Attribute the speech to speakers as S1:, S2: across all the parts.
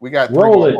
S1: We got three
S2: Roll
S1: more
S2: it.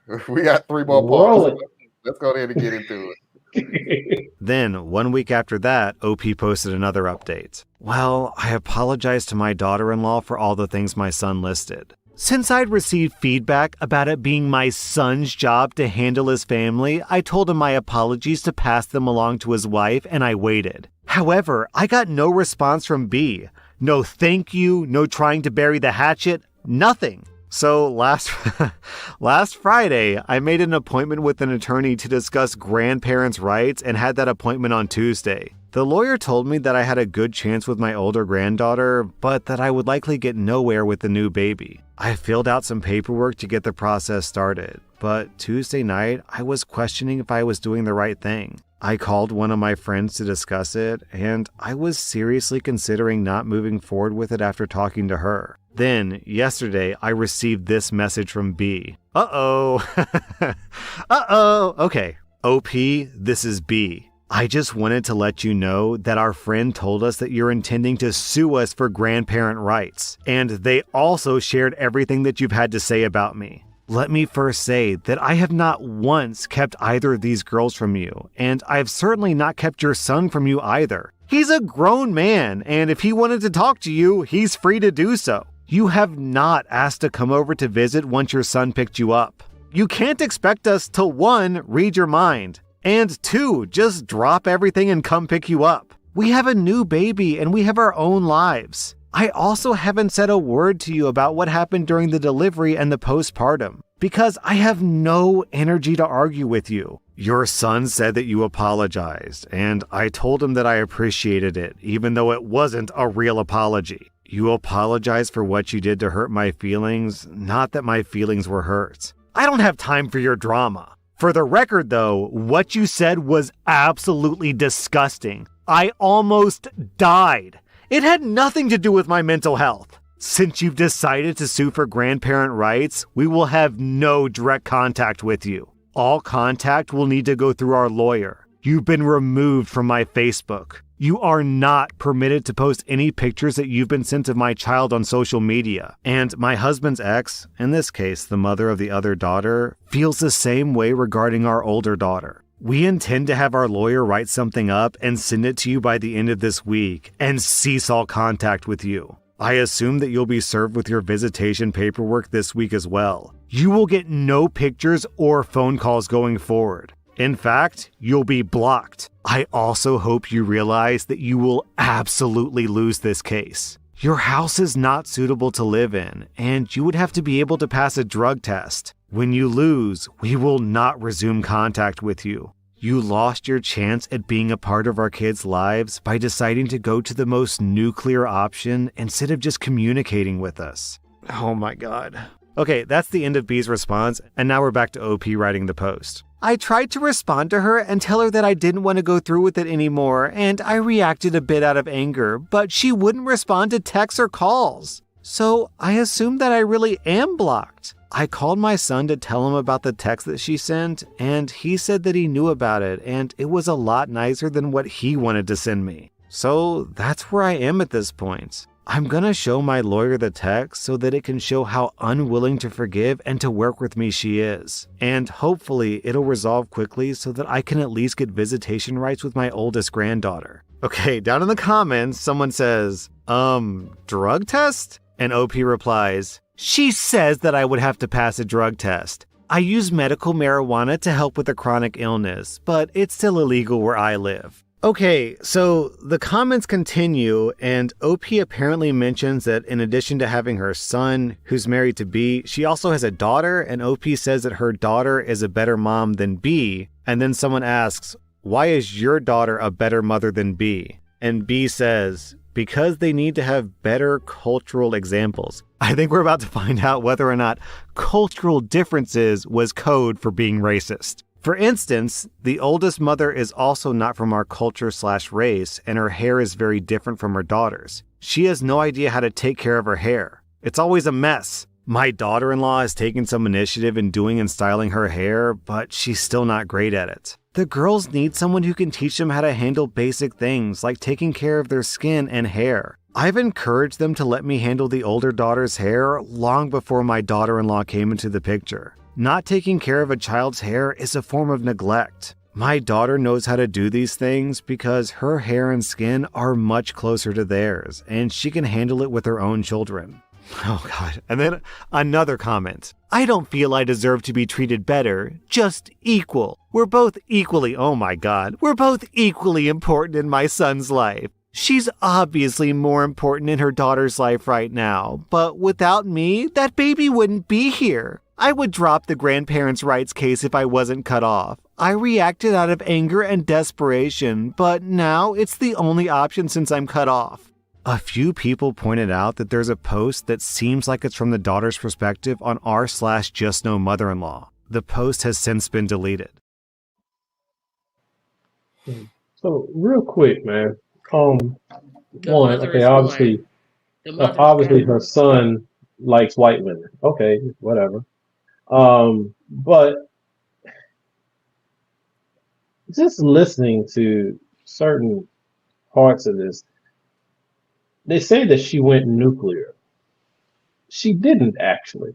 S1: parts. We got three more
S2: Roll
S1: parts.
S2: it.
S1: Let's go ahead and get into it.
S3: Then, 1 week after that, OP posted another update. Well, I apologize to my daughter-in-law for all the things my son listed. Since I'd received feedback about it being my son's job to handle his family, I told him my apologies to pass them along to his wife, and I waited. However, I got no response from B. No thank you, no trying to bury the hatchet, nothing. So last Friday, I made an appointment with an attorney to discuss grandparents' rights and had that appointment on Tuesday. The lawyer told me that I had a good chance with my older granddaughter, but that I would likely get nowhere with the new baby. I filled out some paperwork to get the process started, but Tuesday night, I was questioning if I was doing the right thing. I called one of my friends to discuss it, and I was seriously considering not moving forward with it after talking to her. Then, yesterday, I received this message from B. Uh-oh. Uh-oh. Okay. OP, this is B. I just wanted to let you know that our friend told us that you're intending to sue us for grandparent rights, and they also shared everything that you've had to say about me. Let me first say that I have not once kept either of these girls from you, and I've certainly not kept your son from you either. He's a grown man, and if he wanted to talk to you, he's free to do so. You have not asked to come over to visit once your son picked you up. You can't expect us to 1, read your mind, and 2, just drop everything and come pick you up. We have a new baby and we have our own lives. I also haven't said a word to you about what happened during the delivery and the postpartum, because I have no energy to argue with you. Your son said that you apologized, and I told him that I appreciated it, even though it wasn't a real apology. You apologized for what you did to hurt my feelings, not that my feelings were hurt. I don't have time for your drama. For the record, though, what you said was absolutely disgusting. I almost died. It had nothing to do with my mental health. Since you've decided to sue for grandparent rights, we will have no direct contact with you. All contact will need to go through our lawyer. You've been removed from my Facebook. You are not permitted to post any pictures that you've been sent of my child on social media. And my husband's ex, in this case the mother of the other daughter, feels the same way regarding our older daughter. We intend to have our lawyer write something up and send it to you by the end of this week and cease all contact with you. I assume that you'll be served with your visitation paperwork this week as well. You will get no pictures or phone calls going forward. In fact, you'll be blocked. I also hope you realize that you will absolutely lose this case. Your house is not suitable to live in, and you would have to be able to pass a drug test. When you lose, we will not resume contact with you. You lost your chance at being a part of our kids' lives by deciding to go to the most nuclear option instead of just communicating with us. Oh my God. Okay, that's the end of B's response, and now we're back to OP writing the post. I tried to respond to her and tell her that I didn't want to go through with it anymore, and I reacted a bit out of anger, but she wouldn't respond to texts or calls. So I assumed that I really am blocked. I called my son to tell him about the text that she sent, and he said that he knew about it, and it was a lot nicer than what he wanted to send me. So that's where I am at this point. I'm gonna show my lawyer the text so that it can show how unwilling to forgive and to work with me she is. And hopefully it'll resolve quickly so that I can at least get visitation rights with my oldest granddaughter. Okay, down in the comments, someone says, drug test? And OP replies, she says that I would have to pass a drug test. I use medical marijuana to help with a chronic illness, but it's still illegal where I live. Okay, so the comments continue, and OP apparently mentions that in addition to having her son, who's married to B, she also has a daughter, and OP says that her daughter is a better mom than B, and then someone asks, why is your daughter a better mother than B? And B says, because they need to have better cultural examples. I think we're about to find out whether or not cultural differences was code for being racist. For instance, the oldest mother is also not from our culture/race, and her hair is very different from her daughter's. She has no idea how to take care of her hair. It's always a mess. My daughter-in-law has taken some initiative in doing and styling her hair, but she's still not great at it. The girls need someone who can teach them how to handle basic things like taking care of their skin and hair. I've encouraged them to let me handle the older daughter's hair long before my daughter-in-law came into the picture. Not taking care of a child's hair is a form of neglect. My daughter knows how to do these things because her hair and skin are much closer to theirs, and she can handle it with her own children. Oh God. And then another comment. I don't feel I deserve to be treated better, just equal. We're both equally, oh my God, we're both equally important in my son's life. She's obviously more important in her daughter's life right now, but without me, that baby wouldn't be here. I would drop the grandparents' rights case if I wasn't cut off. I reacted out of anger and desperation, but now it's the only option since I'm cut off. A few people pointed out that there's a post that seems like it's from the daughter's perspective on r/justknowmother-in-law. The post has since been deleted.
S2: So real quick, man.
S4: The
S2: One,
S4: mother
S2: okay,
S4: is
S2: obviously,
S4: one. The mother's
S2: obviously
S4: got
S2: her son likes white women. Okay, whatever. But just listening to certain parts of this, they say that she went nuclear. She didn't actually.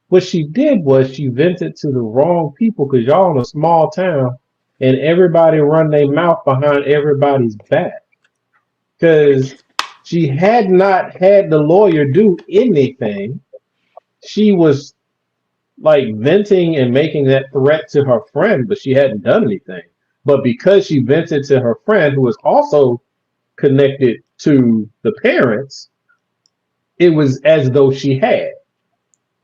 S2: What she did was she vented to the wrong people because y'all in a small town and everybody run their mouth behind everybody's back. Because she had not had the lawyer do anything. She was like venting and making that threat to her friend, but she hadn't done anything. But because she vented to her friend, who was also connected to the parents, it was as though she had,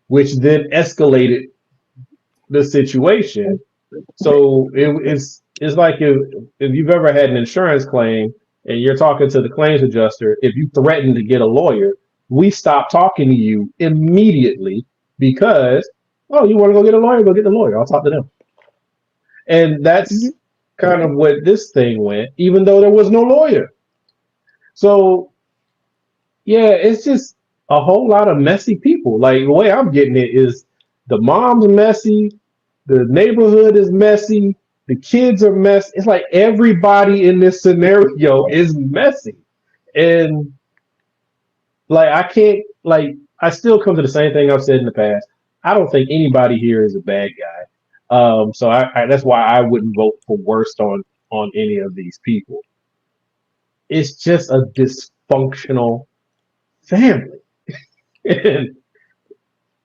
S2: which then escalated the situation. So it's like if you've ever had an insurance claim and you're talking to the claims adjuster, if you threaten to get a lawyer, we stop talking to you immediately because, oh, you want to go get a lawyer? Go get the lawyer. I'll talk to them. And that's kind of what this thing went, even though there was no lawyer. So, yeah, it's just a whole lot of messy people. Like, the way I'm getting it is the mom's messy, the neighborhood is messy, the kids are messy. It's like everybody in this scenario is messy. And, like, I still come to the same thing I've said in the past. I don't think anybody here is a bad guy. So that's why I wouldn't vote for worst on any of these people. It's just a dysfunctional family. And